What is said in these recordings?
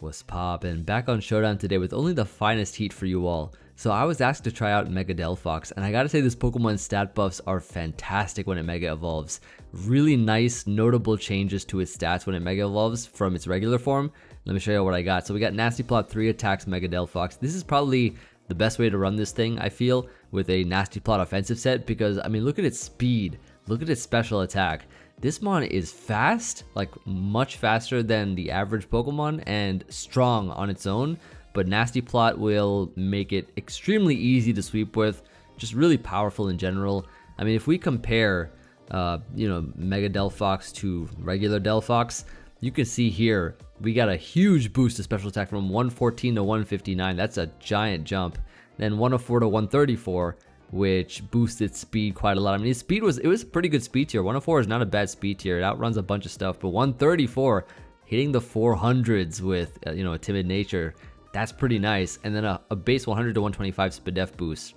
What's poppin'? Back on Showdown today with only the finest heat for you all. So I was asked to try out Mega Delphox, and I gotta say this Pokemon's stat buffs are fantastic when it Mega Evolves. Really nice, notable changes to its stats when it Mega Evolves from its regular form. Let me show you what I got. So we got Nasty Plot, 3 attacks, Mega Delphox. This is probably the best way to run this thing, I feel, with a Nasty Plot offensive set, because, I mean, look at its speed. Look at its special attack. This mon is fast, like much faster than the average Pokemon, and strong on its own, but Nasty Plot will make it extremely easy to sweep with, just really powerful in general. I mean, if we compare, Mega Delphox to regular Delphox, you can see here, we got a huge boost to special attack from 114 to 159. That's a giant jump. Then 104 to 134. Which boosted speed quite a lot. I mean, his speed was pretty good speed tier. 104 is not a bad speed tier. It outruns a bunch of stuff, but 134 hitting the 400s with a timid nature, that's pretty nice. And then a base 100 to 125 Spadef boost,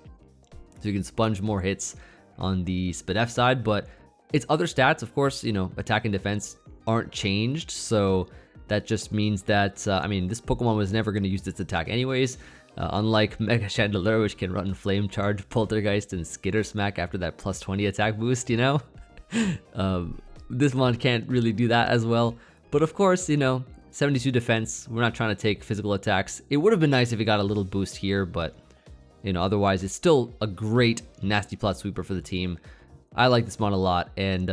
so you can sponge more hits on the Spadef side. But its other stats, of course, attack and defense aren't changed, so that just means that I mean, this Pokemon was never going to use its attack anyways. Unlike Mega Chandelure, which can run Flame Charge, Poltergeist, and Skitter Smack after that plus 20 attack boost, this one can't really do that as well. But of course, 72 defense, we're not trying to take physical attacks. It would have been nice if it got a little boost here, but, otherwise it's still a great Nasty Plot sweeper for the team. I like this mon a lot, and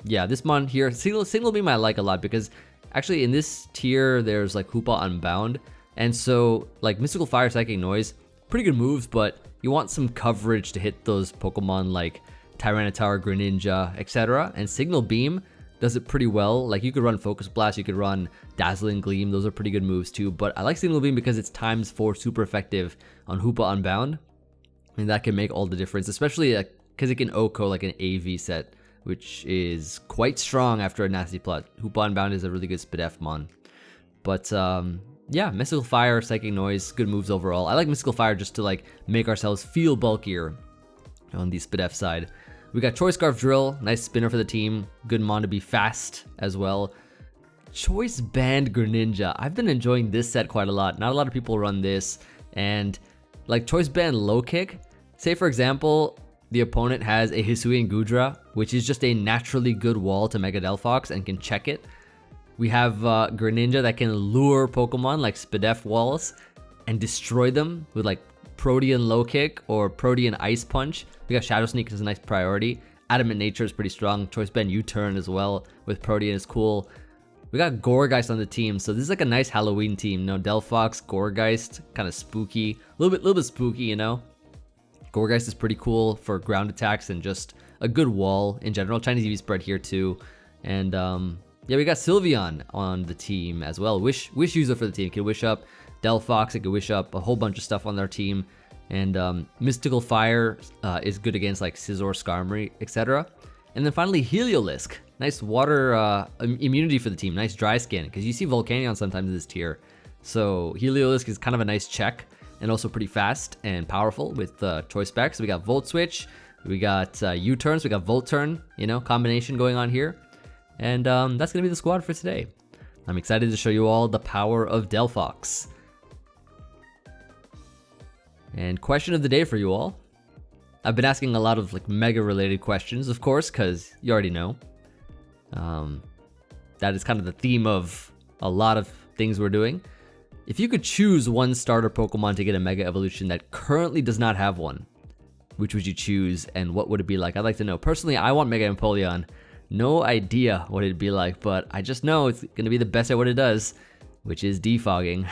yeah, this mon here, Signal Beam I like a lot, because actually in this tier, there's like Hoopa Unbound. And so, like, Mystical Fire, Psychic Noise, pretty good moves, but you want some coverage to hit those Pokemon like Tyranitar, Greninja, etc. And Signal Beam does it pretty well. Like, you could run Focus Blast, you could run Dazzling Gleam, those are pretty good moves too. But I like Signal Beam because it's ×4 super effective on Hoopa Unbound. And that can make all the difference, especially because it can OHKO like an AV set, which is quite strong after a Nasty Plot. Hoopa Unbound is a really good Spadef mon. But, yeah, Mystical Fire, Psychic Noise, good moves overall. I like Mystical Fire just to like make ourselves feel bulkier on the Spadef side. We got Choice Scarf Drill, nice spinner for the team. Good mon to be fast as well. Choice Band Greninja. I've been enjoying this set quite a lot. Not a lot of people run this. And like Choice Band Low Kick, say for example, the opponent has a Hisuian Goodra, which is just a naturally good wall to Mega Delphox and can check it. We have Greninja that can lure Pokemon like Spadef walls and destroy them with like Protean Low Kick or Protean Ice Punch. We got Shadow Sneak as a nice priority. Adamant Nature is pretty strong. Choice Band U-Turn as well with Protean is cool. We got Gourgeist on the team, so this is like a nice Halloween team. Delphox, Gourgeist, kind of spooky, a little bit spooky, Gourgeist is pretty cool for ground attacks and just a good wall in general. Chinese EV spread here too, and yeah, we got Sylveon on the team as well. Wish user for the team. Can wish up Delphox, it can wish up a whole bunch of stuff on their team. And Mystical Fire is good against like Scizor, Skarmory, etc. And then finally Heliolisk. Nice water immunity for the team. Nice dry skin, because you see Volcanion sometimes in this tier. So Heliolisk is kind of a nice check, and also pretty fast and powerful with choice specs. So we got Volt Switch, we got U-Turns, we got Volt Turn, combination going on here. And that's going to be the squad for today. I'm excited to show you all the power of Delphox. And question of the day for you all. I've been asking a lot of like Mega related questions, of course, because you already know. That is kind of the theme of a lot of things we're doing. If you could choose one starter Pokemon to get a Mega Evolution that currently does not have one, which would you choose and what would it be like? I'd like to know. Personally, I want Mega Empoleon. No idea what it'd be like, but I just know it's going to be the best at what it does, which is defogging.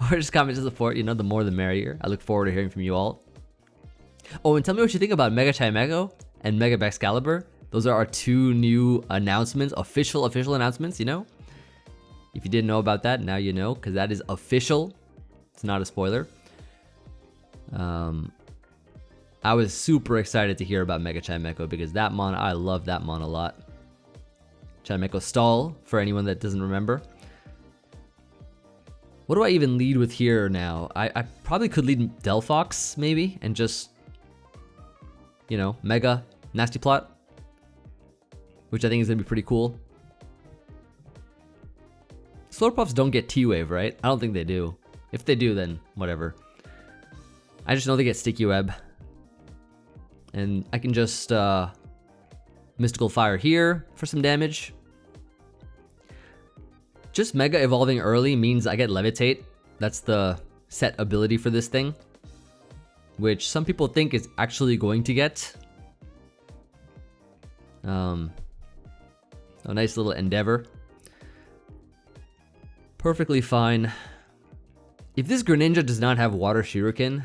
Or just comment to support, the more the merrier. I look forward to hearing from you all. Oh, and tell me what you think about Mega Chimecho and Mega Excadrill. Those are our 2 new announcements, official announcements, If you didn't know about that, now you know, because that is official. It's not a spoiler. I was super excited to hear about Mega Chimecho because that mon, I love that mon a lot. Chimecho Stall, for anyone that doesn't remember. What do I even lead with here now? I probably could lead Delphox, maybe, and just, Mega Nasty Plot, which I think is going to be pretty cool. This Slurpuffs don't get T-Wave, right? I don't think they do. If they do, then whatever. I just know they get Sticky Web. And I can just Mystical Fire here for some damage. Just Mega Evolving early means I get Levitate. That's the set ability for this thing, which some people think is actually going to get. A nice little Endeavor. Perfectly fine. If this Greninja does not have Water Shuriken,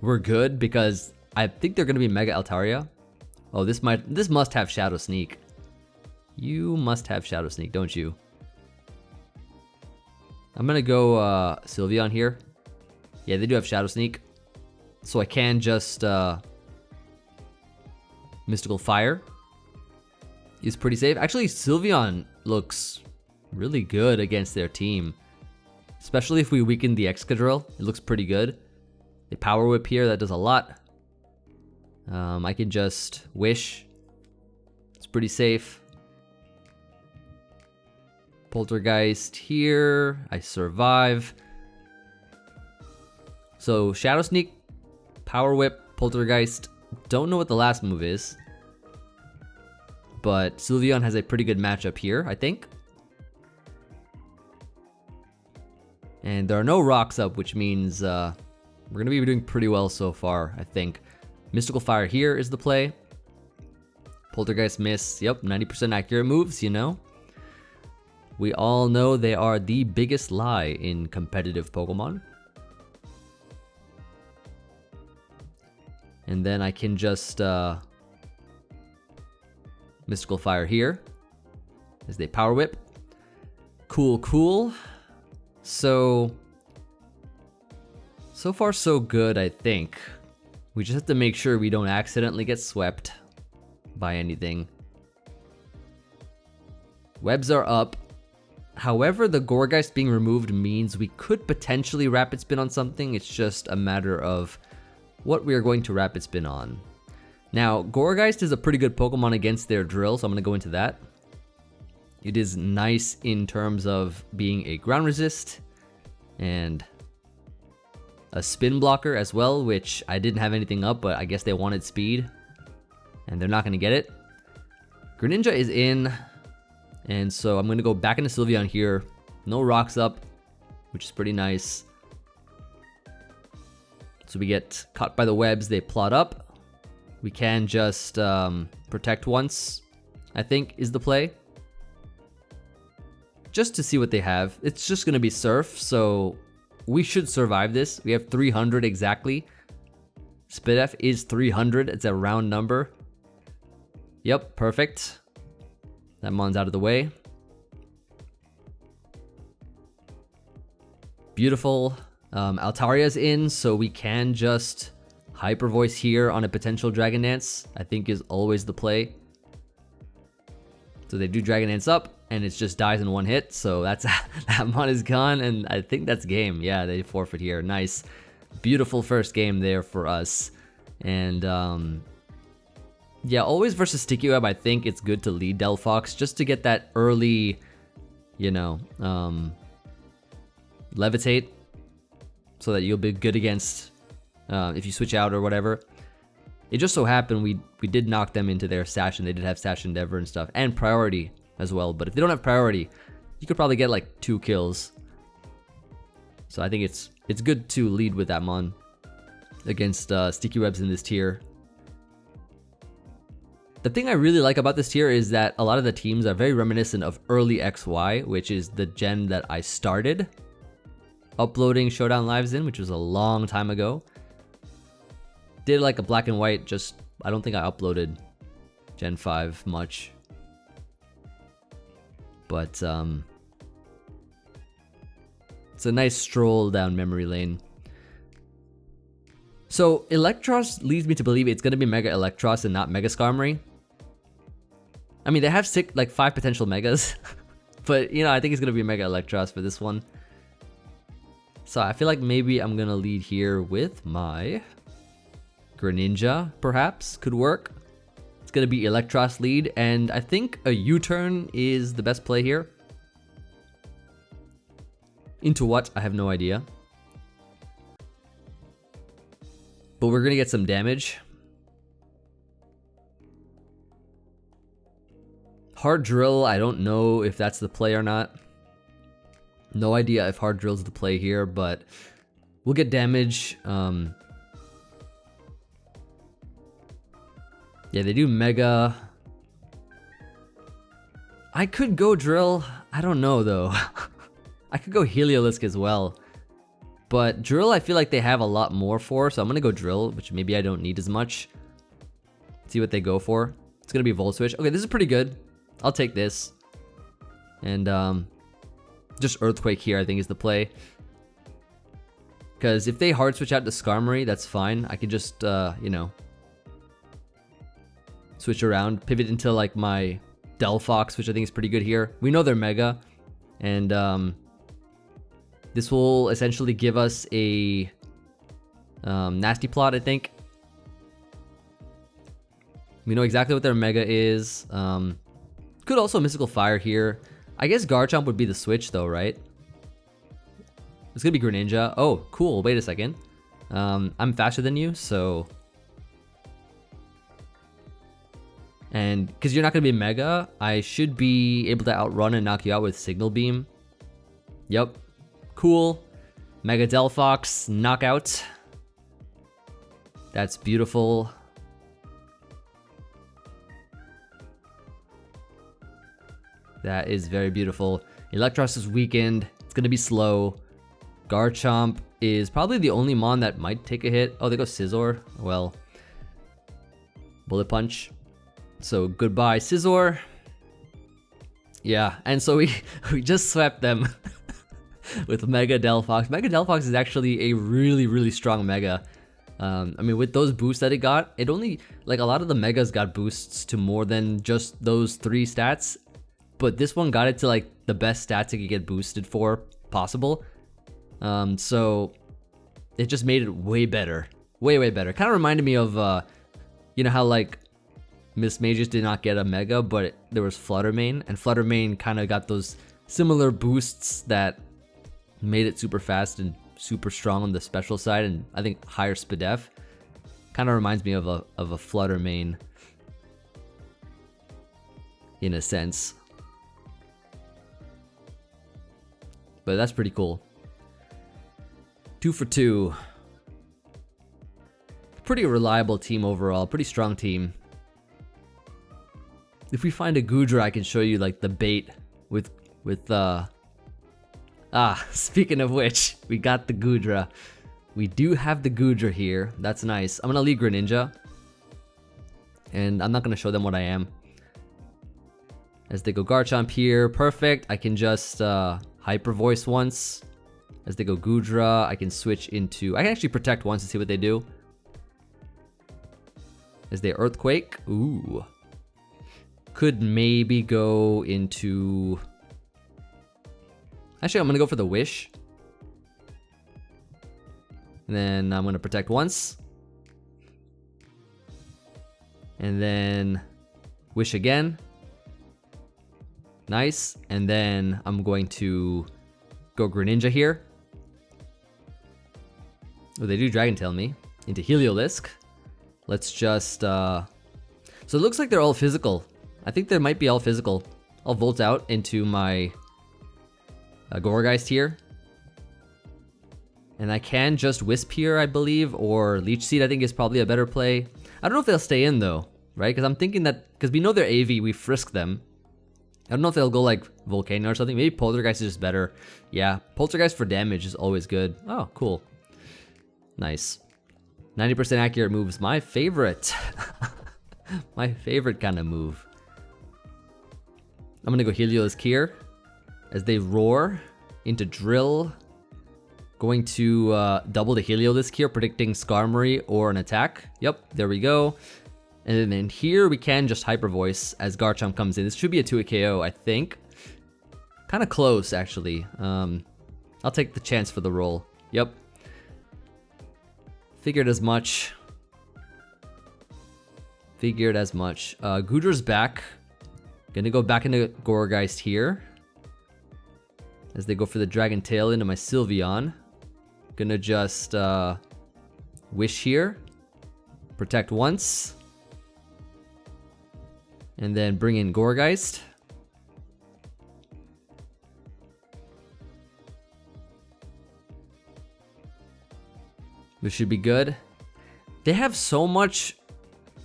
we're good, because I think they're gonna be Mega Altaria. Oh, this must have Shadow Sneak. You must have Shadow Sneak, don't you? I'm gonna go Sylveon here. Yeah, they do have Shadow Sneak. So I can just Mystical Fire. Is pretty safe. Actually, Sylveon looks really good against their team. Especially if we weaken the Excadrill. It looks pretty good. They Power Whip here, that does a lot. I can just Wish. It's pretty safe. Poltergeist here. I survive. So Shadow Sneak, Power Whip, Poltergeist. Don't know what the last move is. But Sylveon has a pretty good matchup here, I think. And there are no rocks up, which means we're going to be doing pretty well so far, I think. Mystical Fire here is the play. Poltergeist miss. Yep, 90% accurate moves, you know. We all know they are the biggest lie in competitive Pokemon. And then I can just Mystical Fire here as they Power Whip. Cool, cool. So far so good, I think. We just have to make sure we don't accidentally get swept by anything. Webs are up. However, the Gourgeist being removed means we could potentially Rapid Spin on something. It's just a matter of what we are going to Rapid Spin on. Now, Gourgeist is a pretty good Pokemon against their Drill, so I'm going to go into that. It is nice in terms of being a ground resist and a spin blocker as well, which I didn't have anything up, but I guess they wanted speed and they're not going to get it. Greninja is in, and so I'm going to go back into Sylveon here. No rocks up, which is pretty nice. So we get caught by the webs, they plot up. We can just protect once, I think is the play. Just to see what they have. It's just going to be Surf, so we should survive this. We have 300 exactly. Spidef is 300, it's a round number. Yep, perfect. That mon's out of the way. Beautiful. Altaria's in, so we can just Hyper Voice here on a potential Dragon Dance, I think is always the play. So they do Dragon Dance up, and it just dies in one hit, so that's that mon is gone, and I think that's game. Yeah, they forfeit here. Nice. Beautiful first game there for us. And yeah, always versus Sticky Web, I think it's good to lead Delphox just to get that early, you know, Levitate, so that you'll be good against if you switch out or whatever. It just so happened we did knock them into their Sash, and they did have Sash Endeavor and stuff, and Priority as well. But if they don't have Priority, you could probably get like 2 kills. So I think it's good to lead with that mon against Sticky Webs in this tier. The thing I really like about this tier is that a lot of the teams are very reminiscent of early XY, which is the gen that I started uploading Showdown lives in, which was a long time ago. Did like a black and white, just I don't think I uploaded Gen 5 much. But it's a nice stroll down memory lane. So Electros leads me to believe it's going to be Mega Electros and not Mega Skarmory. I mean, they have 5 potential Megas. But, you know, I think it's going to be Mega Electros for this one. So I feel like maybe I'm going to lead here with my Greninja, perhaps, could work. It's going to be Electros lead, and I think a U-turn is the best play here. Into what? I have no idea. But we're gonna get some damage. Hard Drill, I don't know if that's the play or not. No idea if Hard Drill's the play here, but we'll get damage. Yeah, they do Mega. I could go Drill. I don't know though. I could go Heliolisk as well. But Drill I feel like they have a lot more for, so I'm gonna go Drill, which maybe I don't need as much. See what they go for. It's gonna be Volt Switch. Okay, this is pretty good. I'll take this. And just Earthquake here I think is the play. Because if they hard switch out to Skarmory, that's fine. I can just, you know, switch around, pivot into like my Delphox, which I think is pretty good here. We know they're Mega. And this will essentially give us a Nasty Plot, I think. We know exactly what their Mega is. Could also Mystical Fire here. I guess Garchomp would be the switch though, right? It's gonna be Greninja. Oh, cool. Wait a second. I'm faster than you, so... And because you're not gonna be Mega, I should be able to outrun and knock you out with Signal Beam. Yep. Cool. Mega Delphox, knockout. That's beautiful. That is very beautiful. Electros is weakened. It's gonna be slow. Garchomp is probably the only Mon that might take a hit. Oh, they go Scizor. Well, Bullet Punch. So goodbye, Scizor. Yeah, and so we just swept them with Mega Delphox. Mega Delphox is actually a really strong Mega. I mean, with those boosts that it got, it only, like a lot of the Megas got boosts to more than just those 3 stats. But this one got it to like the best stats it could get boosted for possible. So it just made it way better. Way better. Kind of reminded me of, you know how like Miss Mages did not get a Mega, but there was Flutter Mane. And Flutter Mane kind of got those similar boosts that made it super fast and super strong on the special side. And I think higher SPDF. Kind of reminds me of a Flutter Mane in a sense. But that's pretty cool. 2 for 2. Pretty reliable team overall. Pretty strong team. If we find a Goodra, I can show you like the bait with speaking of which, we got the Goodra. We do have the Goodra here. That's nice. I'm gonna leave Greninja. And I'm not gonna show them what I am. As they go Garchomp here. Perfect. I can just Hyper Voice once. As they go Goodra, I can switch into... I can actually Protect once to see what they do. As they Earthquake. Ooh. Could maybe go into... Actually, I'm going to go for the Wish. And then I'm going to Protect once. And then Wish again. Nice. And then I'm going to go Greninja here. Oh, they do Dragon Tail me into Heliolisk. Let's just... So it looks like they're all physical. I think they might be all physical. I'll Volt out into my Gourgeist here. And I can just Wisp here, I believe, or Leech Seed I think is probably a better play. I don't know if they'll stay in though, right? Because I'm thinking that, because we know they're AV, we frisk them. I don't know if they'll go like Volcano or something. Maybe Poltergeist is just better. Yeah, Poltergeist for damage is always good. Oh, cool. Nice. 90% accurate move is my favorite. My favorite kind of move. I'm gonna go Heliolisk here. As they roar into Drill. Going to double the Heliolisk here, predicting Skarmory or an attack. Yep, there we go. And then here we can just Hyper Voice as Garchomp comes in. This should be a 2-hit KO, I think. Kind of close, actually. I'll take the chance for the roll. Yep. Figured as much. Figured as much. Goodra's back. Gonna go back into Gourgeist here. as they go for the Dragon Tail into my Sylveon. Gonna just Wish here. Protect once. And then bring in Gourgeist. This should be good. They have so much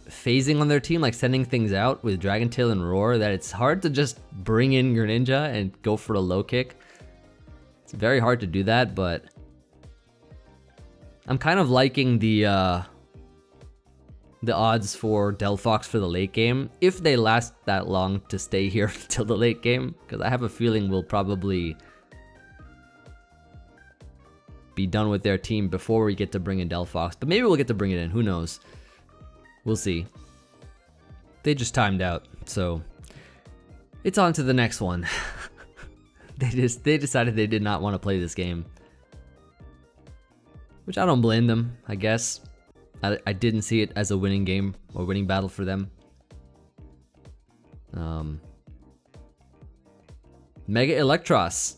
phasing on their team, like sending things out with Dragon Tail and Roar, that it's hard to just bring in Greninja and go for a low kick. It's very hard to do that, but I'm kind of liking the odds for Delphox for the late game, if they last that long to stay here till the late game, because I have a feeling we'll probably be done with their team before we get to bring in Delphox. But maybe we'll get to bring it in, who knows. We'll see. They just timed out, so it's on to the next one. They decided they did not want to play this game, which I don't blame them, I guess. I didn't see it as a winning game or winning battle for them. Mega Electros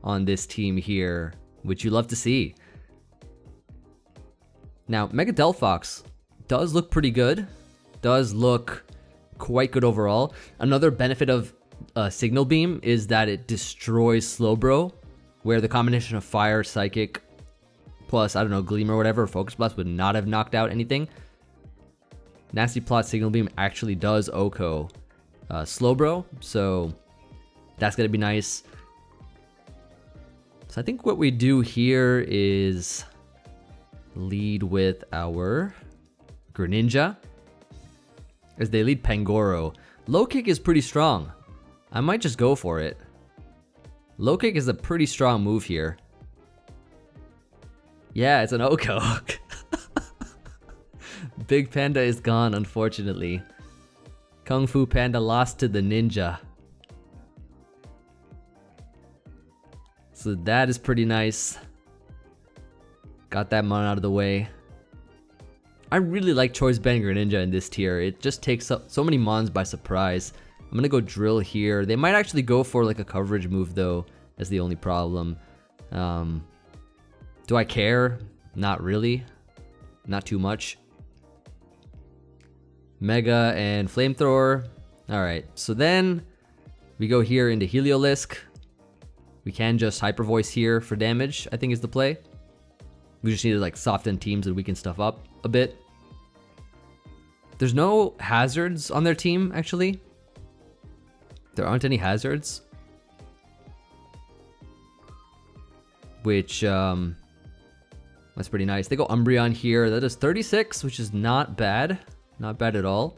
on this team here, which you love to see. Now, Mega Delphox does look pretty good. Does look quite good overall. Another benefit of Signal Beam is that it destroys Slowbro, where the combination of Fire, Psychic, plus, I don't know, Gleam or whatever, or Focus Blast would not have knocked out anything. Nasty Plot Signal Beam actually does OHKO Slowbro, so that's gonna be nice. So I think what we do here is lead with our Greninja as they lead Pangoro. Low kick is pretty strong. I might just go for it. Low kick is a pretty strong move here. Yeah, it's an OHKO. Big Panda is gone, unfortunately. Kung Fu Panda lost to the Ninja. So that is pretty nice. Got that mon out of the way. I really like Choice Band Greninja in this tier. It just takes up so many mons by surprise. I'm gonna go Drill here. They might actually go for like a coverage move though, as the only problem. Do I care? Not really. Not too much. Mega and Flamethrower. Alright, so then we go here into Heliolisk. We can just Hyper Voice here for damage, I think is the play. We just need to like soften teams and weaken stuff up a bit. There's no hazards on their team, actually. There aren't any hazards. Which, that's pretty nice. They go Umbreon here. That is 36, which is not bad. Not bad at all.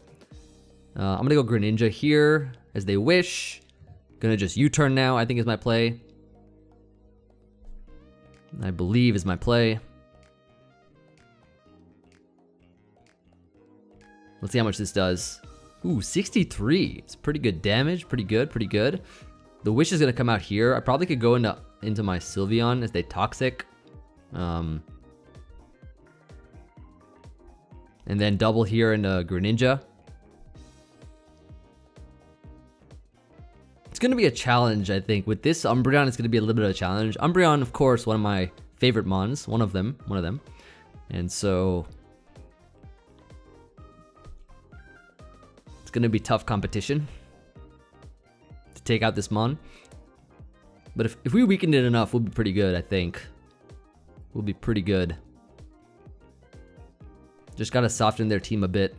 I'm gonna go Greninja here as they wish. Gonna just U-turn now, I think is my play. I believe is my play. Let's see how much this does. Ooh, 63. It's pretty good damage. Pretty good, pretty good. The Wish is gonna come out here. I probably could go into my Sylveon as they Toxic. And then double here into Greninja. It's gonna be a challenge, I think. With this Umbreon, it's gonna be a little bit of a challenge. Umbreon, of course, one of my favorite mons. One of them. And so it's gonna be tough competition to take out this mon. But if we weakened it enough, we'll be pretty good, I think. We'll be pretty good. Just gotta soften their team a bit.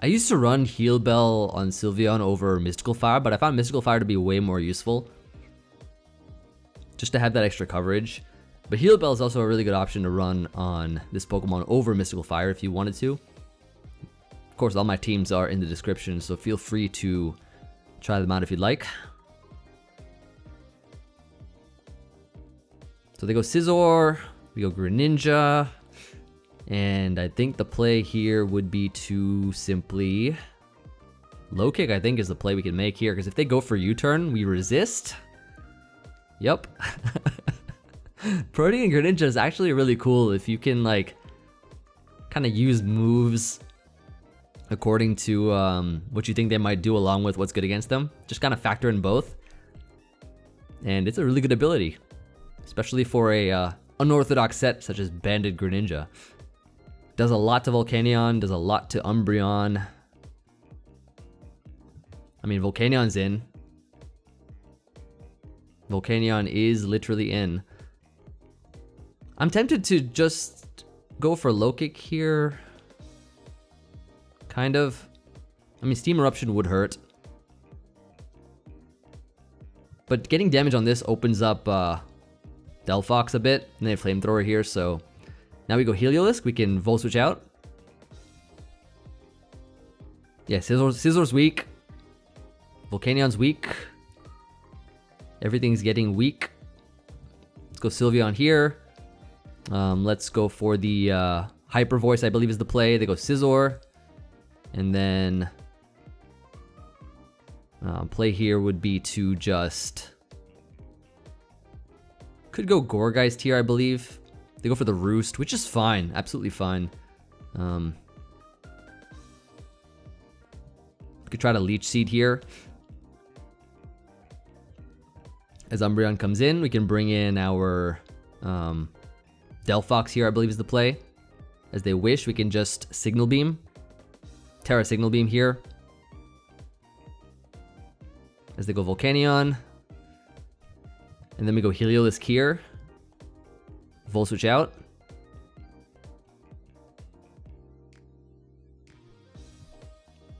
I used to run Heal Bell on Sylveon over Mystical Fire, but I found Mystical Fire to be way more useful. Just to have that extra coverage. But Heal Bell is also a really good option to run on this Pokemon over Mystical Fire if you wanted to. Of course, all my teams are in the description, so feel free to try them out if you'd like. So they go Scizor, we go Greninja, and I think the play here would be to simply low kick, I think is the play we can make here, because if they go for U-turn, we resist. Yep. Protean Greninja is actually really cool if you can like kind of use moves according to what you think they might do along with what's good against them. Just kind of factor in both. And it's a really good ability, especially for a unorthodox set such as Banded Greninja. Does a lot to Volcanion, does a lot to Umbreon. I mean, Volcanion's in. Volcanion is literally in. I'm tempted to just go for low kick here. Kind of. I mean, Steam Eruption would hurt. But getting damage on this opens up Delphox a bit. And they have Flamethrower here, so now we go Heliolisk. We can Volt Switch out. Yeah, Scissor's weak. Volcanion's weak. Everything's getting weak. Let's go Sylveon here. Let's go for the Hyper Voice, I believe is the play. They go Scizor. And then play here would be to just... Could go Gourgeist here, I believe. They go for the Roost, which is fine. Absolutely fine. We could try to Leech Seed here. As Umbreon comes in, we can bring in our Delphox here, I believe is the play. As they wish, we can just Signal Beam. Terra Signal Beam here. As they go Volcanion. And then we go Heliolisk here. Volt Switch out.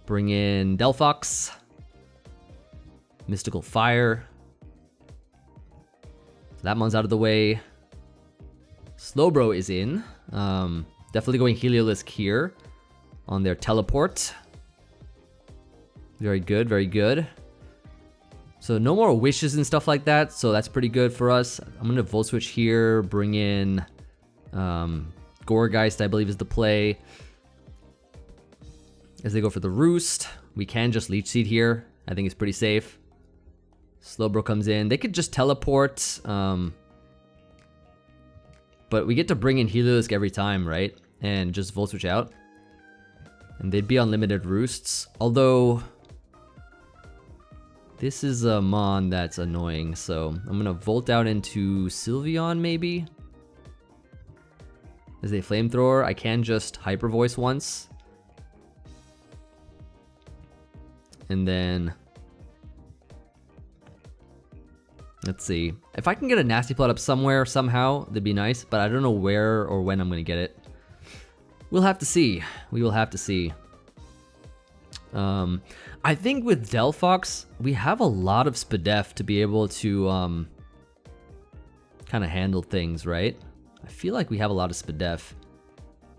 Bring in Delphox. Mystical Fire. So that one's out of the way. Slowbro is in. Definitely going Heliolisk here on their teleport. Very good, very good. So no more wishes and stuff like that, so that's pretty good for us. I'm gonna Volt Switch here, bring in Gourgeist, I believe is the play. As they go for the Roost, we can just Leech Seed here. I think it's pretty safe. Slowbro comes in. They could just teleport, but we get to bring in Heliolisk every time, right? And just Volt Switch out. And they'd be unlimited Roosts. Although, this is a Mon that's annoying, so I'm gonna Volt out into Sylveon, maybe? As a Flamethrower, I can just Hyper Voice once. And then... let's see. If I can get a Nasty Plot up somewhere, somehow, that'd be nice, but I don't know where or when I'm gonna get it. We'll have to see. We will have to see. I think with Delphox, we have a lot of Spadef to be able to kind of handle things, right? I feel like we have a lot of Spadef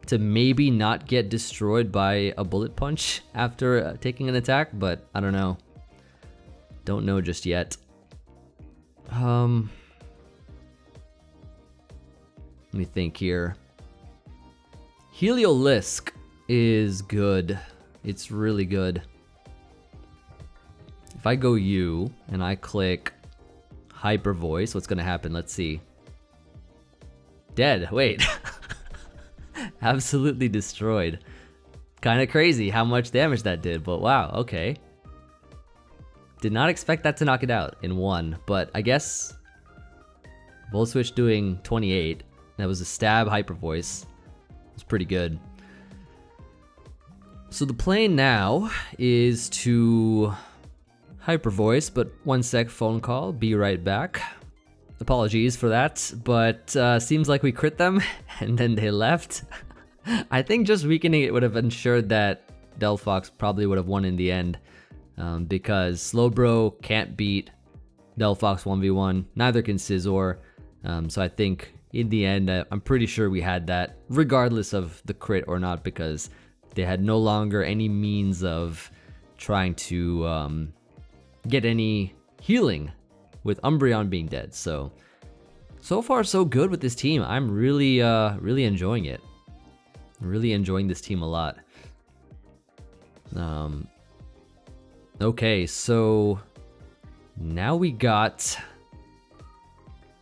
to maybe not get destroyed by a Bullet Punch after taking an attack, but I don't know. Don't know just yet. Let me think here. Heliolisk is good. It's really good. If I go U and I click Hyper Voice, what's gonna happen? Let's see. Dead. Wait. Absolutely destroyed. Kind of crazy how much damage that did, but wow, okay. Did not expect that to knock it out in one, but I guess Volt Switch doing 28. That was a stab Hyper Voice. It's pretty good. So the plan now is to Hyper Voice, but one sec, phone call, be right back. Apologies for that, but seems like we crit them and then they left. I think just weakening it would have ensured that Delphox probably would have won in the end, because Slowbro can't beat Delphox 1v1, neither can Scizor, so I think in the end I'm pretty sure we had that regardless of the crit or not, because they had no longer any means of trying to get any healing with Umbreon being dead. So far so good with this team. I'm really really enjoying it. Really enjoying this team a lot. Okay, so now we got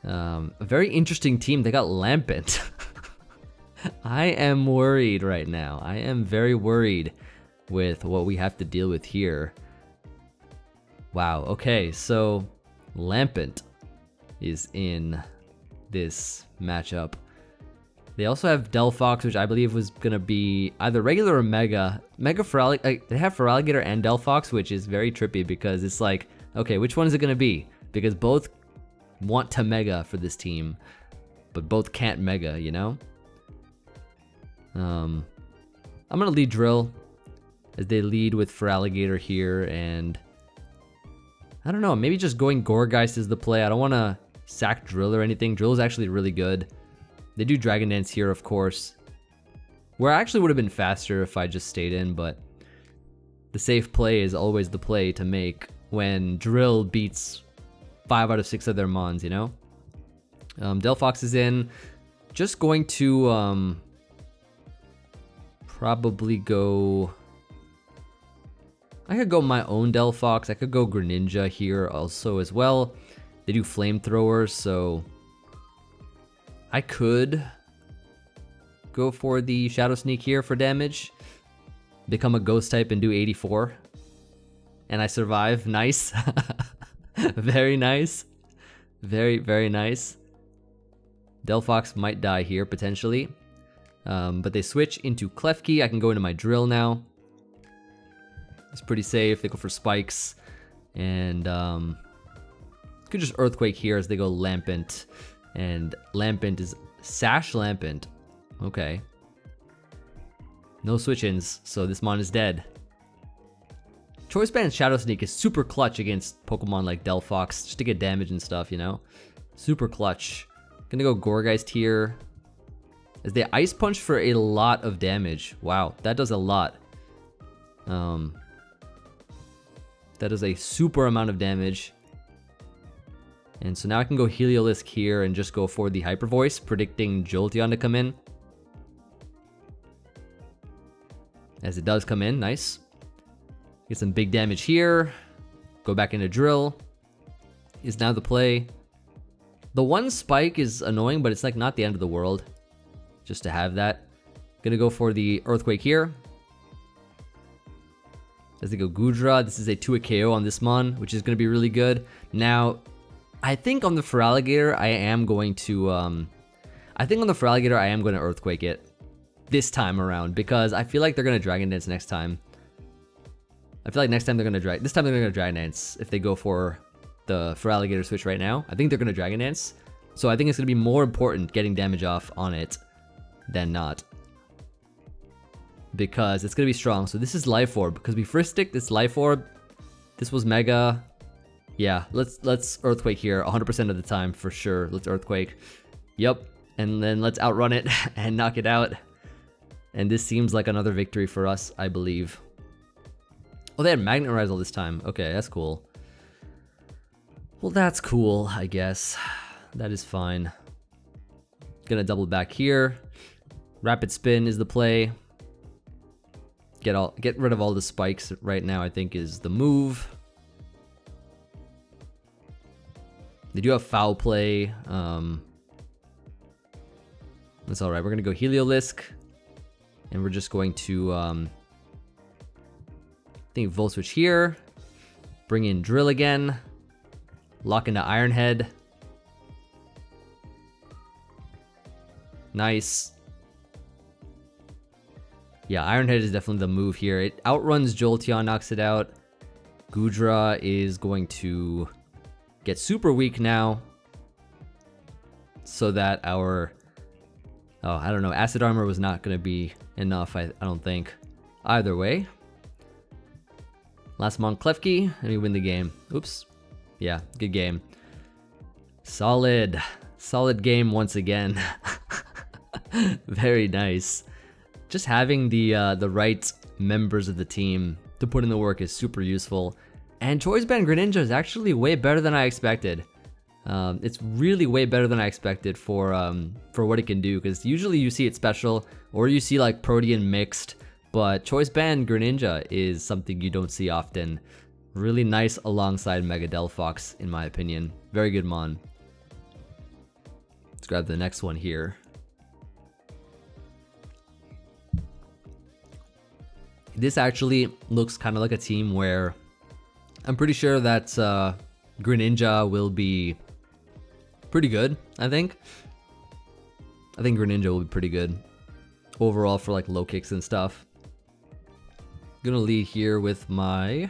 a very interesting team. They got Lampent. I am worried right now. I am very worried. with what we have to deal with here. Wow, okay, so Lampent is in this matchup. They also have Delphox, which I believe was gonna be either regular or Mega. Mega for they have Feraligatr and Delphox, which is very trippy because it's like, okay, which one is it gonna be? Because both want to Mega for this team, but both can't Mega, you know? I'm gonna lead Drill as they lead with Feraligatr here, and I don't know, maybe just going Gourgeist is the play. I don't want to sack Drill or anything. Drill is actually really good. They do Dragon Dance here, of course, where I actually would have been faster if I just stayed in, but the safe play is always the play to make when Drill beats 5 out of 6 of their mons, you know? Delphox is in. Just going to probably go... I could go my own Delphox. I could go Greninja here also as well. They do flamethrowers, so I could go for the Shadow Sneak here for damage. Become a ghost type and do 84. And I survive. Nice. Very nice. Very, very nice. Delphox might die here potentially. But they switch into Klefki. I can go into my Drill now. It's pretty safe. They go for spikes. And could just Earthquake here as they go Lampent. And Lampent is Sash Lampent. Okay. No switch-ins, so this mon is dead. Choice Band Shadow Sneak is super clutch against Pokemon like Delphox, just to get damage and stuff, you know? Super clutch. Gonna go Gourgeist here. As they Ice Punch for a lot of damage. Wow, that does a lot. That is a super amount of damage. And so now I can go Heliolisk here and just go for the Hyper Voice, predicting Jolteon to come in. As it does come in, nice. Get some big damage here. Go back into Drill. Is now the play. The one spike is annoying, but it's like not the end of the world. Just to have that. Gonna go for the Earthquake here. As they go Goodra, this is a 2-hit KO on this mon, which is gonna be really good. Now, I think on the Feraligatr, I am going to Earthquake it this time around because I feel like they're gonna Dragon Dance next time. I feel like next time they're gonna this time they're gonna Dragon Dance if they go for the Feraligatr switch right now. I think they're gonna Dragon Dance, so I think it's gonna be more important getting damage off on it than not, because it's gonna be strong. So this is Life Orb because we first stick this Life Orb. This was Mega. Yeah, let's Earthquake here 100% of the time for sure. Let's Earthquake. Yep, and then let's outrun it and knock it out. And this seems like another victory for us, I believe. Oh, they had Magnet Rise all this time. Okay, that's cool. Well, that's cool, I guess. That is fine. Gonna double back here. Rapid Spin is the play. Get rid of all the spikes right now, I think, is the move. They do have Foul Play. That's alright. We're gonna go Heliolisk. And we're just going to I think Volt Switch here. Bring in Drill again. Lock into Iron Head. Nice. Yeah, Iron Head is definitely the move here. It outruns Jolteon, knocks it out. Goodra is going to get super weak now. So that our... Oh, I don't know. Acid Armor was not going to be enough, I don't think. Either way. Last mon Klefki, and we win the game. Oops. Yeah, good game. Solid. Solid game once again. Very nice. Just having the right members of the team to put in the work is super useful. And Choice Band Greninja is actually way better than I expected. It's really way better than I expected for what it can do, because usually you see it special or you see like Protean mixed, but Choice Band Greninja is something you don't see often. Really nice alongside Mega Delphox, in my opinion. Very good mon. Let's grab the next one here. This actually looks kind of like a team where I'm pretty sure that Greninja will be pretty good, I think. I think Greninja will be pretty good overall for like low kicks and stuff. Gonna lead here with my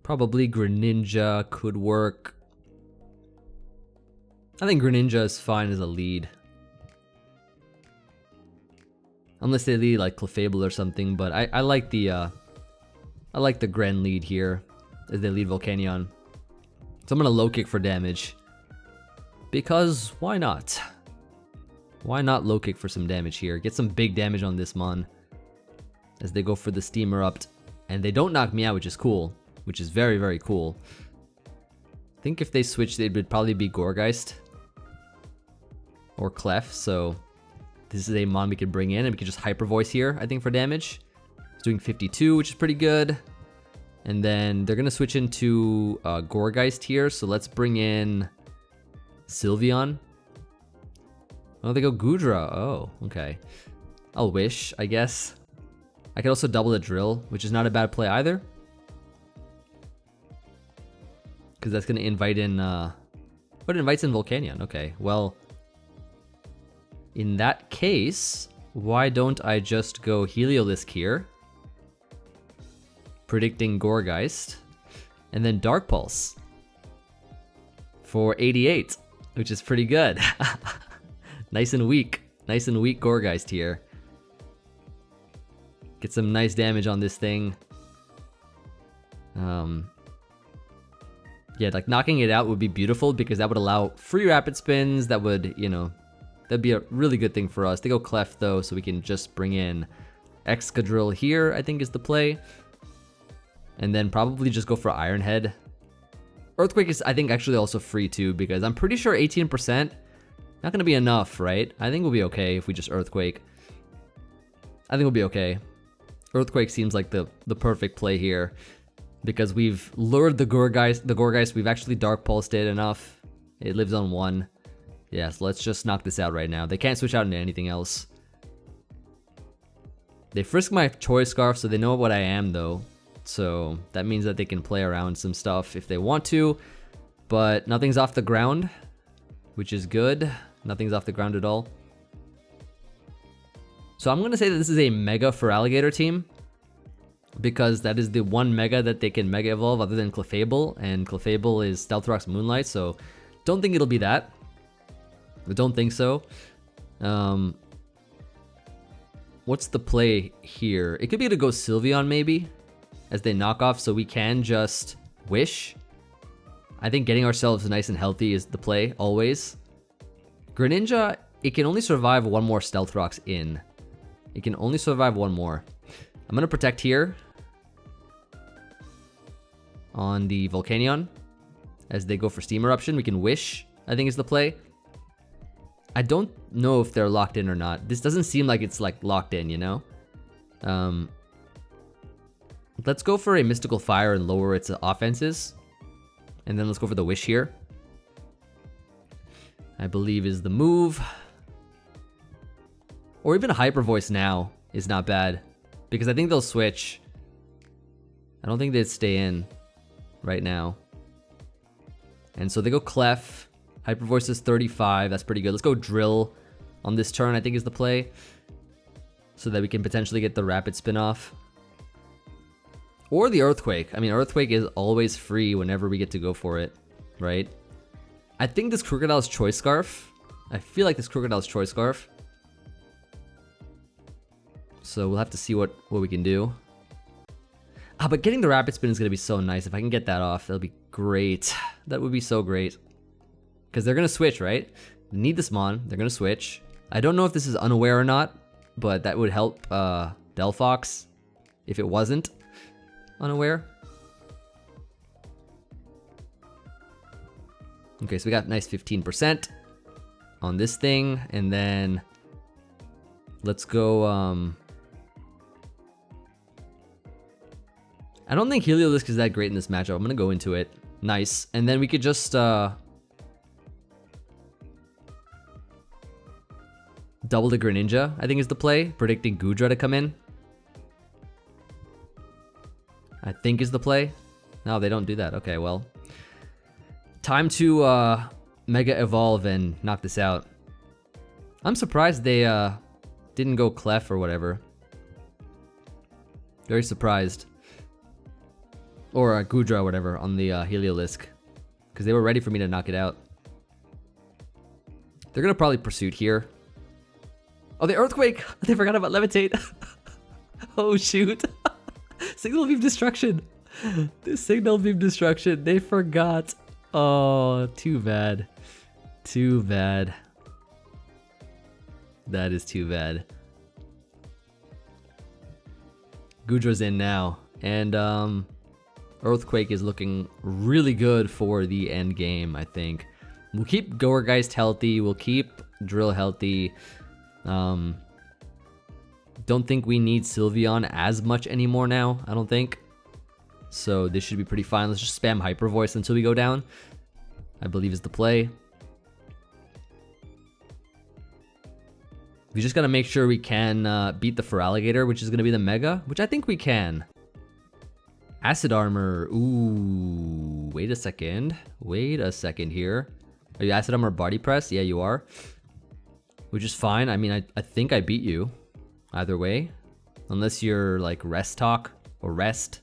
probably Greninja could work. I think Greninja is fine as a lead. Unless they lead like Clefable or something, but I like the Gren lead here as they lead Volcanion. So I'm gonna low kick for damage. Because why not? Why not low kick for some damage here? Get some big damage on this Mon. As they go for the Steam Erupt. And they don't knock me out, which is cool. Which is very, very cool. I think if they switched, it would probably be Gourgeist. Or Clef, so this is a Mon we could bring in, and we could just Hyper Voice here, I think, for damage. It's doing 52, which is pretty good. And then they're gonna switch into Gourgeist here, so let's bring in Sylveon. Oh, they go Goodra. Oh, okay. I'll Wish, I guess. I could also double the Drill, which is not a bad play either. Because that's gonna invite in, but it invites in Volcanion. Okay, well, in that case, why don't I just go Heliolisk here? Predicting Gourgeist. And then Dark Pulse. For 88, which is pretty good. Nice and weak. Nice and weak Gourgeist here. Get some nice damage on this thing. Yeah, like knocking it out would be beautiful because that would allow free rapid spins. That would, you know, that'd be a really good thing for us. They go Clef though, so we can just bring in Excadrill here, I think is the play. And then probably just go for Iron Head. Earthquake is, I think, actually also free too, because I'm pretty sure 18% not gonna be enough, right? I think we'll be okay if we just Earthquake. I think we'll be okay. Earthquake seems like the perfect play here, because we've lured the Gourgeist, we've actually Dark Pulsed it enough. It lives on 1. Yeah, so let's just knock this out right now. They can't switch out into anything else. They frisk my Choice Scarf, so they know what I am though. So that means that they can play around some stuff if they want to, but nothing's off the ground, which is good. Nothing's off the ground at all. So I'm gonna say that this is a Mega for Alligator team, because that is the one Mega that they can Mega Evolve other than Clefable, and Clefable is Delphox Moonlight, so don't think it'll be that. I don't think so. What's the play here? It could be to go Sylveon maybe, as they knock off, so we can just Wish. I think getting ourselves nice and healthy is the play, always. Greninja, it can only survive one more Stealth Rocks in. It can only survive one more. I'm gonna Protect here on the Volcanion. As they go for Steam Eruption, we can Wish, I think is the play. I don't know if they're locked in or not. This doesn't seem like it's like locked in, you know? Let's go for a Mystical Fire and lower its offenses. And then let's go for the Wish here. I believe is the move. Or even a Hyper Voice now is not bad, because I think they'll switch. I don't think they'd stay in right now. And so they go Clef. Hyper Voice is 35. That's pretty good. Let's go Drill on this turn, I think is the play, so that we can potentially get the Rapid Spin off. Or the Earthquake. I mean, Earthquake is always free whenever we get to go for it, right? I think this Krookodile's Choice Scarf. I feel like this Krookodile's Choice Scarf. So we'll have to see what we can do. But getting the Rapid Spin is going to be so nice. If I can get that off, that'll be great. That would be so great. Because they're going to switch, right? They need this Mon. They're going to switch. I don't know if this is unaware or not, but that would help Delphox if it wasn't unaware. Okay, so we got nice 15% on this thing, and then let's go. I don't think Heliolisk is that great in this matchup. I'm gonna go into it. Nice, and then we could just Double the Greninja, I think is the play. Predicting Gourgeist to come in, I think is the play. No, they don't do that. Okay, well. Time to Mega Evolve and knock this out. I'm surprised they didn't go Clef or whatever. Very surprised. Or Gourgeist or whatever on the Heliolisk. Because they were ready for me to knock it out. They're going to probably Pursuit here. Oh, the Earthquake! They forgot about Levitate. Oh, shoot. Signal Beam Destruction. The Signal Beam Destruction. They forgot. Oh, too bad. Too bad. That is too bad. Gourgeist's in now. And Earthquake is looking really good for the end game, I think. We'll keep Gourgeist healthy. We'll keep Drill healthy. Don't think we need Sylveon as much anymore now, I don't think. So this should be pretty fine. Let's just spam Hyper Voice until we go down, I believe is the play. We just gotta make sure we can beat the Feraligatr, which is gonna be the Mega, which I think we can. Acid Armor, ooh, wait a second. Wait a second here. Are you Acid Armor Body Press? Yeah, you are. Which is fine. I mean, I think I beat you. Either way. Unless you're like Rest Talk or Rest.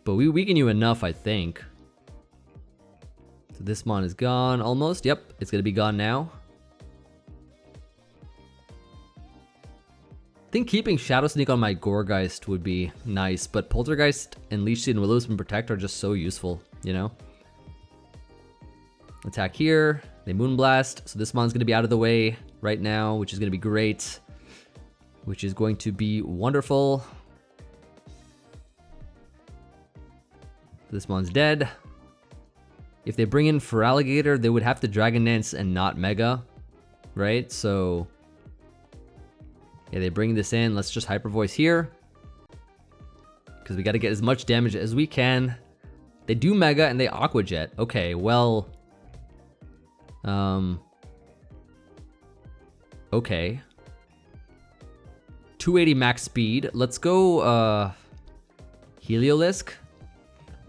But we weaken you enough, I think. So this mon is gone almost. Yep, it's gonna be gone now. I think keeping Shadow Sneak on my Gourgeist would be nice, but Poltergeist and Leech Seed and Will-O-Wisp and Protect are just so useful, you know? Attack here, they Moonblast, so this mon's gonna be out of the way right now, which is gonna be great. Which is going to be wonderful. This mon's dead. If they bring in Feraligatr, they would have to Dragon Dance and not Mega, right? So yeah, they bring this in. Let's just Hyper Voice here. Because we got to get as much damage as we can. They do Mega and they Aqua Jet. Okay, well. Okay. 280 max speed. Let's go Heliolisk.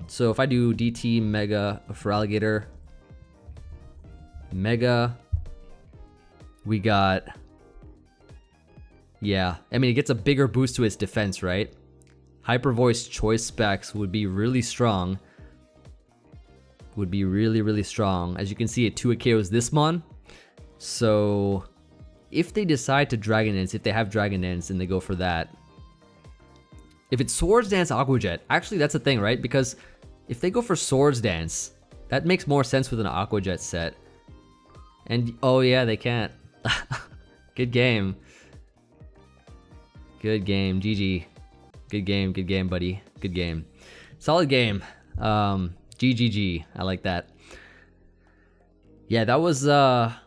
So if I do DT, Mega, Feraligatr, Mega, we got... Yeah, I mean, it gets a bigger boost to its defense, right? Hyper Voice choice specs would be really strong. Would be really, really strong. As you can see, it 2 KOs this mon. So if they decide to Dragon Dance, if they have Dragon Dance and they go for that. If it's Swords Dance, Aqua Jet, actually that's a thing, right? Because if they go for Swords Dance, that makes more sense with an Aqua Jet set. And oh yeah, they can't. Good game. Good game, GG. Good game, buddy. Good game. Solid game. GGG. I like that. Yeah, that was not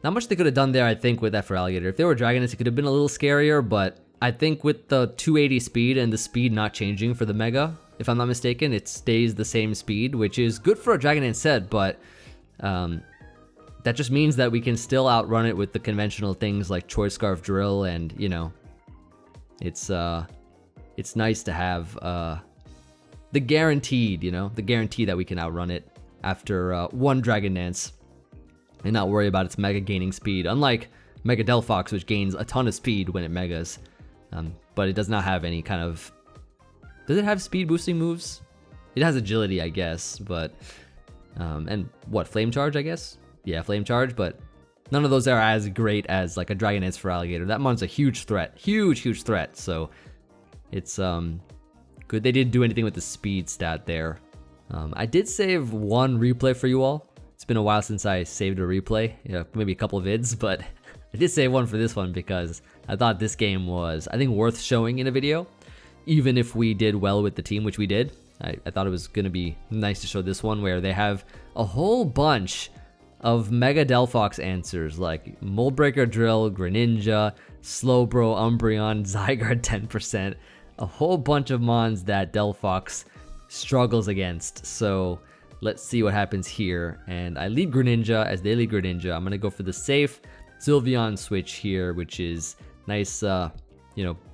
much they could have done there, I think, with that Feraligatr. If they were Dragon Dance, it could have been a little scarier, but I think with the 280 speed and the speed not changing for the Mega, if I'm not mistaken, it stays the same speed, which is good for a Dragon Dance set, but that just means that we can still outrun it with the conventional things like Choice Scarf Drill, and, you know, it's nice to have the guaranteed, you know, the guarantee that we can outrun it after one Dragon Dance and not worry about its Mega gaining speed, unlike Mega Delphox, which gains a ton of speed when it Megas, but it does not have any kind of... Does it have speed boosting moves? It has agility, I guess, but... and what, Flame Charge, I guess? Yeah, Flame Charge, but none of those are as great as like a Dragon Dance Feraligatr. That mon's a huge threat. Huge threat, so it's good they didn't do anything with the speed stat there. I did save one replay for you all. It's been a while since I saved a replay, maybe a couple of vids, but I did save one for this one because I thought this game was, I think, worth showing in a video. Even if we did well with the team, which we did, I thought it was going to be nice to show this one where they have a whole bunch of Mega Delphox answers like Moldbreaker Drill, Greninja, Slowbro, Umbreon, Zygarde 10%, a whole bunch of mons that Delphox struggles against. So let's see what happens here. And I lead Greninja as they lead Greninja. I'm going to go for the safe Sylveon switch here, which is nice,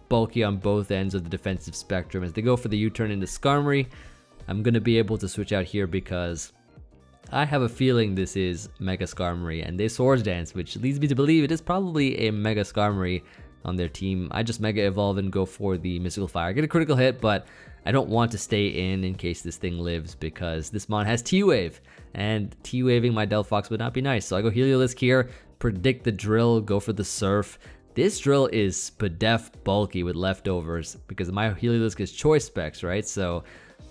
bulky on both ends of the defensive spectrum. As they go for the U-turn into Skarmory, I'm going to be able to switch out here because I have a feeling this is Mega Skarmory, and they Swords Dance, which leads me to believe it is probably a Mega Skarmory on their team. I just Mega Evolve and go for the Mystical Fire. I get a critical hit, but I don't want to stay in case this thing lives because this mon has T-Wave, and T-Waving my Delphox would not be nice. So I go Heliolisk here, predict the drill, go for the Surf. This drill is Spadef bulky with leftovers because my Heliolisk is choice specs, right? So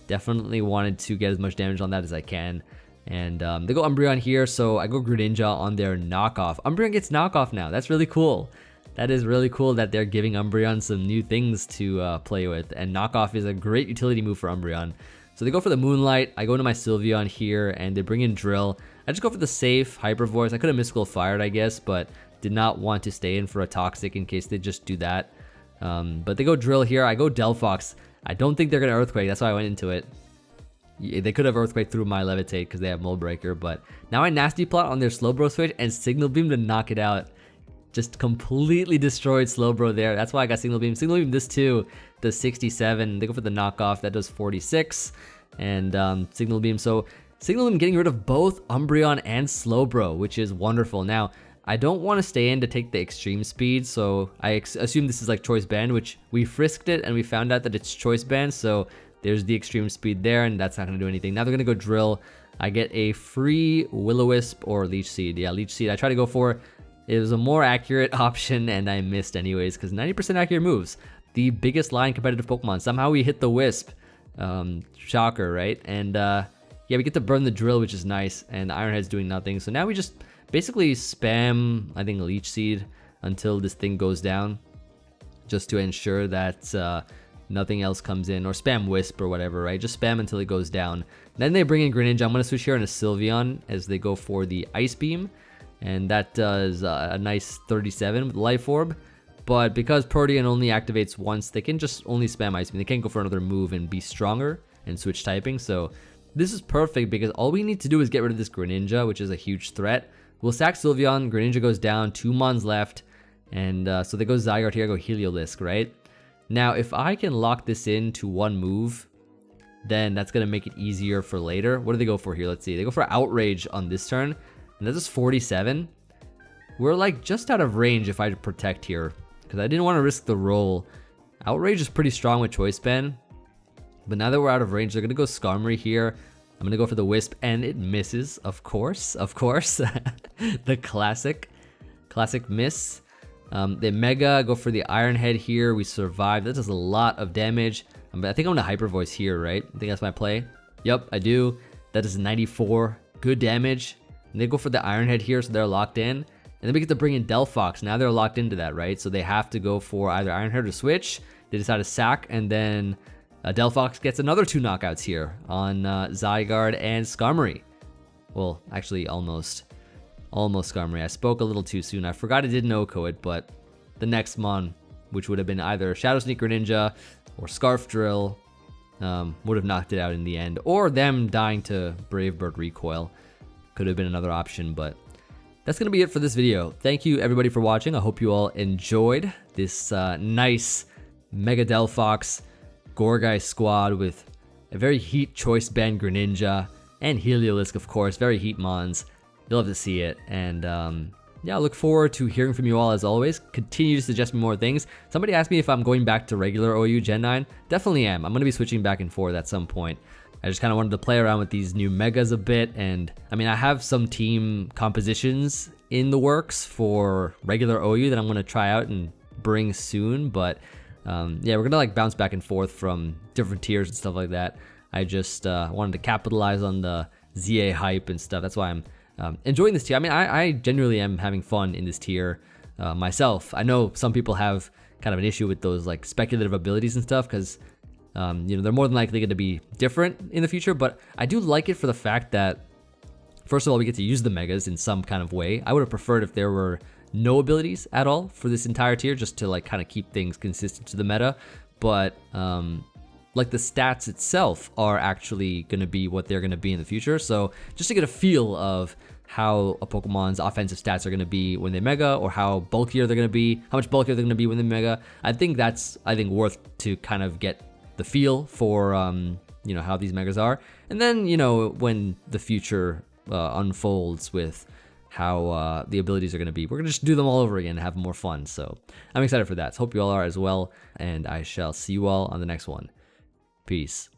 definitely wanted to get as much damage on that as I can. And they go Umbreon here, so I go Greninja on their knockoff. Umbreon gets knockoff now. That's really cool. That is really cool that they're giving Umbreon some new things to play with. And knockoff is a great utility move for Umbreon. So they go for the Moonlight. I go into my Sylveon here, and they bring in Drill. I just go for the safe Hyper Voice. I could have Mystical Fired, I guess, but did not want to stay in for a Toxic in case they just do that. But they go Drill here. I go Delphox. I don't think they're going to Earthquake. That's why I went into it. They could have Earthquake through my Levitate because they have Mold Breaker, but now I Nasty Plot on their Slowbro switch and Signal Beam to knock it out. Just completely destroyed Slowbro there. That's why I got Signal Beam. Signal Beam this too does 67. They go for the knockoff. That does 46. And Signal Beam. So Signal Beam getting rid of both Umbreon and Slowbro, which is wonderful. Now, I don't want to stay in to take the extreme speed, so I assume this is like Choice Band, which we frisked it and we found out that it's Choice Band, so there's the extreme speed there, and that's not going to do anything. Now they're going to go Drill. I get a free Will-O-Wisp or Leech Seed. Yeah, Leech Seed I try to go for. It was a more accurate option, and I missed anyways, because 90% accurate moves. The biggest line competitive Pokemon. Somehow we hit the Wisp. Shocker, right? And yeah, we get to burn the Drill, which is nice, and Ironhead's doing nothing. So now we just basically spam, I think, Leech Seed until this thing goes down, just to ensure that nothing else comes in, or spam Wisp or whatever, right? Just spam until it goes down. Then they bring in Greninja. I'm going to switch here on a Sylveon as they go for the Ice Beam, and that does a nice 37 with Life Orb. But because Protean only activates once, they can just only spam Ice Beam. They can't go for another move and be stronger and switch typing. So this is perfect because all we need to do is get rid of this Greninja, which is a huge threat. We'll sack Sylveon. Greninja goes down. 2 mons left. And so they go Zygarde here. I go Heliolisk, right? Now, if I can lock this in to one move, then that's going to make it easier for later. What do they go for here? Let's see. They go for Outrage on this turn. And that is 47. We're like just out of range if I protect here, because I didn't want to risk the roll. Outrage is pretty strong with Choice Band. But now that we're out of range, they're going to go Skarmory here. I'm going to go for the Wisp, and it misses, of course. Of course. The classic miss. They Mega, go for the Iron Head here. We survive. That does a lot of damage. I think I'm going to Hyper Voice here, right? I think that's my play. Yep, I do. That is 94. Good damage. And they go for the Iron Head here, so they're locked in. And then we get to bring in Delphox. Now they're locked into that, right? So they have to go for either Iron Head or Switch. They decide to sack, and then Delphox gets another 2 knockouts here on Zygarde and Skarmory. Well, actually, almost Skarmory. I spoke a little too soon. I forgot I did no-co it, but the next mon, which would have been either Shadow Sneak Greninja or Scarf Drill, would have knocked it out in the end. Or them dying to Brave Bird Recoil. Could have been another option, but that's going to be it for this video. Thank you, everybody, for watching. I hope you all enjoyed this nice Mega Delphox Gourgeist squad with a very heat Choice Band Greninja and Heliolisk, of course. Very heat mons. You'll have to see it. And yeah, I look forward to hearing from you all as always. Continue to suggest me more things. Somebody asked me if I'm going back to regular OU Gen 9. Definitely am. I'm going to be switching back and forth at some point. I just kind of wanted to play around with these new Megas a bit. And I mean, I have some team compositions in the works for regular OU that I'm going to try out and bring soon. But yeah, we're going to like bounce back and forth from different tiers and stuff like that. I just wanted to capitalize on the ZA hype and stuff. That's why I'm enjoying this tier. I mean, I genuinely am having fun in this tier myself. I know some people have kind of an issue with those like speculative abilities and stuff because you know, they're more than likely going to be different in the future, but I do like it for the fact that, first of all, we get to use the Megas in some kind of way. I would have preferred if there were no abilities at all for this entire tier, just to like kind of keep things consistent to the meta, but like the stats itself are actually going to be what they're going to be in the future. So just to get a feel of how a Pokemon's offensive stats are going to be when they Mega, or how bulkier they're going to be, how much bulkier they're going to be when they Mega, I think that's worth to kind of get the feel for you know, how these Megas are. And then, you know, when the future unfolds with how the abilities are going to be, we're going to just do them all over again and have more fun. So I'm excited for that. So hope you all are as well, and I shall see you all on the next one. Peace.